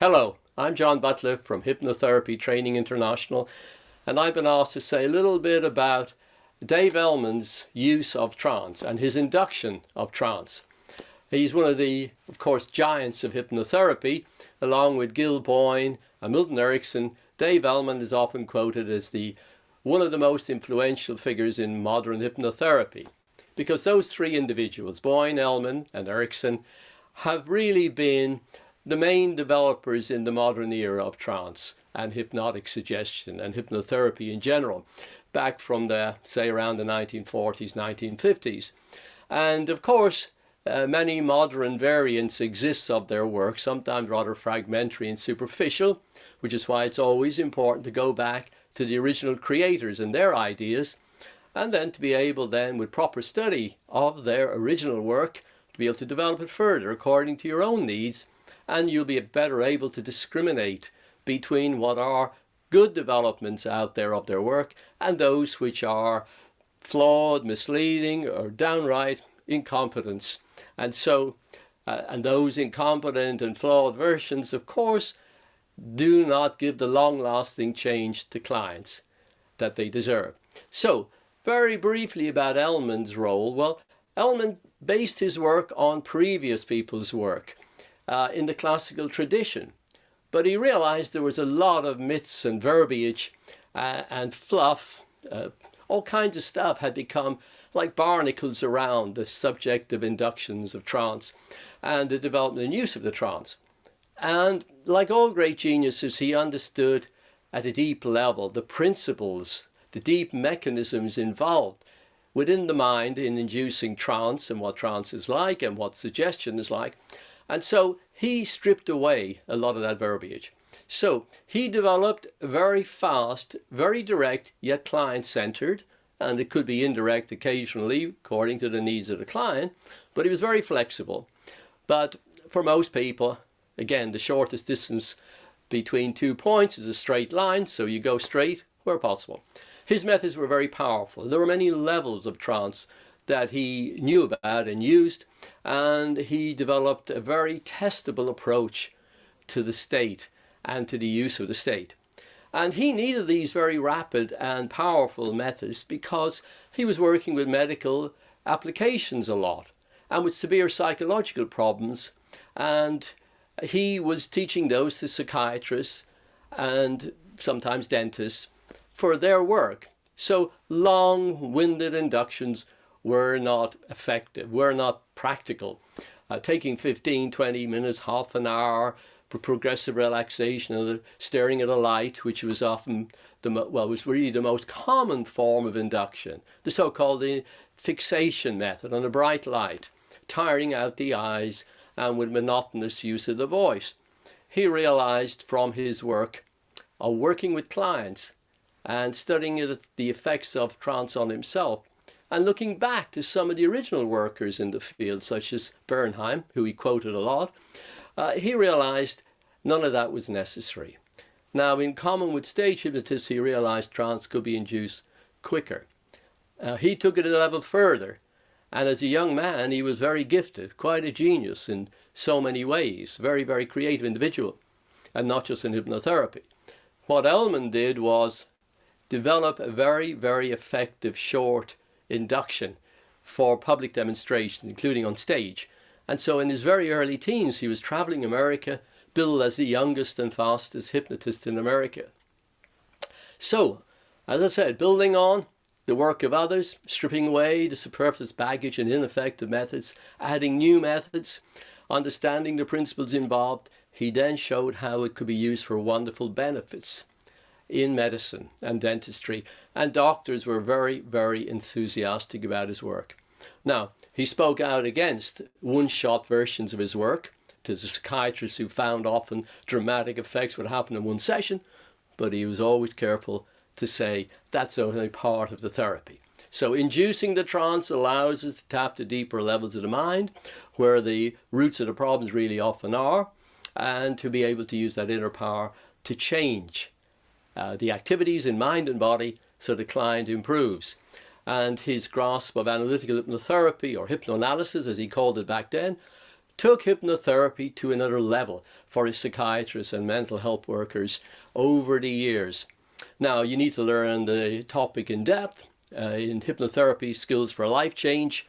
Hello, I'm John Butler from Hypnotherapy Training International, and I've been asked to say a little bit about Dave Elman's use of trance and his induction of trance. He's one of the, of course, giants of hypnotherapy, along with Gil Boyne and Milton Erickson. Dave Elman is often quoted as one of the most influential figures in modern hypnotherapy, because those three individuals, Boyne, Elman, and Erickson, have really been the main developers in the modern era of trance and hypnotic suggestion and hypnotherapy in general, back from say around the 1940s, 1950s. And of course, many modern variants exist of their work, sometimes rather fragmentary and superficial, which is why it's always important to go back to the original creators and their ideas, and then to be able then, with proper study of their original work, to be able to develop it further according to your own needs, and you'll be better able to discriminate between what are good developments out there of their work and those which are flawed, misleading, or downright incompetence. And so, and those incompetent and flawed versions, of course, do not give the long-lasting change to clients that they deserve. So, very briefly about Elman's role. Well, Elman based his work on previous people's work in the classical tradition, but he realized there was a lot of myths and verbiage and fluff. All kinds of stuff had become like barnacles around the subject of inductions of trance and the development and use of the trance. And like all great geniuses, he understood at a deep level the principles, the deep mechanisms involved within the mind in inducing trance and what trance is like and what suggestion is like. And so he stripped away a lot of that verbiage. So he developed very fast, very direct, yet client-centered, and it could be indirect occasionally according to the needs of the client, but he was very flexible. But for most people, again, the shortest distance between 2 points is a straight line, so you go straight where possible. His methods were very powerful. There were many levels of trance that he knew about and used, and he developed a very testable approach to the state and to the use of the state. And he needed these very rapid and powerful methods because he was working with medical applications a lot and with severe psychological problems, and he was teaching those to psychiatrists and sometimes dentists for their work. So long-winded inductions were not effective, were not practical. Taking 15, 20 minutes, half an hour for progressive relaxation and staring at a light, which was often was really the most common form of induction, the so-called fixation method on a bright light, tiring out the eyes and with monotonous use of the voice. He realized from his work of working with clients and studying the effects of trance on himself, and looking back to some of the original workers in the field, such as Bernheim, who he quoted a lot, he realized none of that was necessary. Now, in common with stage hypnotists, he realized trance could be induced quicker. He took it a level further, and as a young man, he was very gifted, quite a genius in so many ways, very, very creative individual, and not just in hypnotherapy. What Elman did was develop a very, very effective short induction for public demonstrations, including on stage. And so in his very early teens, he was traveling America, billed as the youngest and fastest hypnotist in America. So, as I said, building on the work of others, stripping away the superfluous baggage and ineffective methods, adding new methods, understanding the principles involved, he then showed how it could be used for wonderful benefits in medicine and dentistry, and doctors were very, very enthusiastic about his work. Now, he spoke out against one-shot versions of his work to the psychiatrists who found often dramatic effects would happen in one session, but he was always careful to say that's only part of the therapy. So inducing the trance allows us to tap the deeper levels of the mind, where the roots of the problems really often are, and to be able to use that inner power to change the activities in mind and body so the client improves. And his grasp of analytical hypnotherapy, or hypnoanalysis as he called it back then, took hypnotherapy to another level for psychiatrists and mental health workers over the years. Now, you need to learn the topic in depth. In Hypnotherapy Skills for Life Change,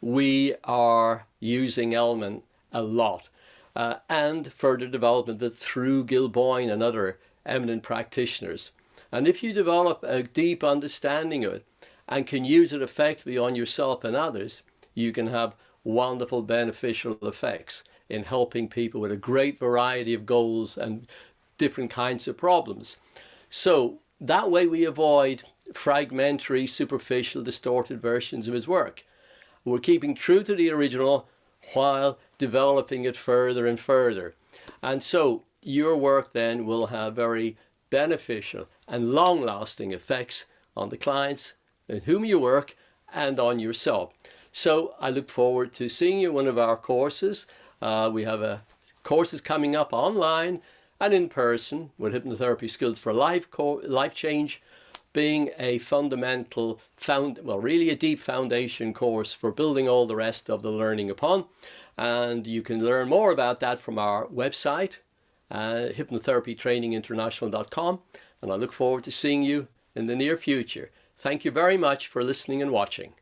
we are using Elman a lot, and further development of it through Gil Boyne and other eminent practitioners. And if you develop a deep understanding of it and can use it effectively on yourself and others, you can have wonderful beneficial effects in helping people with a great variety of goals and different kinds of problems. So that way we avoid fragmentary, superficial, distorted versions of his work. We're keeping true to the original while developing it further and further. And so your work then will have very beneficial and long-lasting effects on the clients with whom you work and on yourself. So I look forward to seeing you in one of our courses. We have courses coming up online and in person with Hypnotherapy Skills for Life Change being a fundamental, really a deep foundation course for building all the rest of the learning upon. And you can learn more about that from our website, hypnotherapytraininginternational.com. And I look forward to seeing you in the near future. Thank you very much for listening and watching.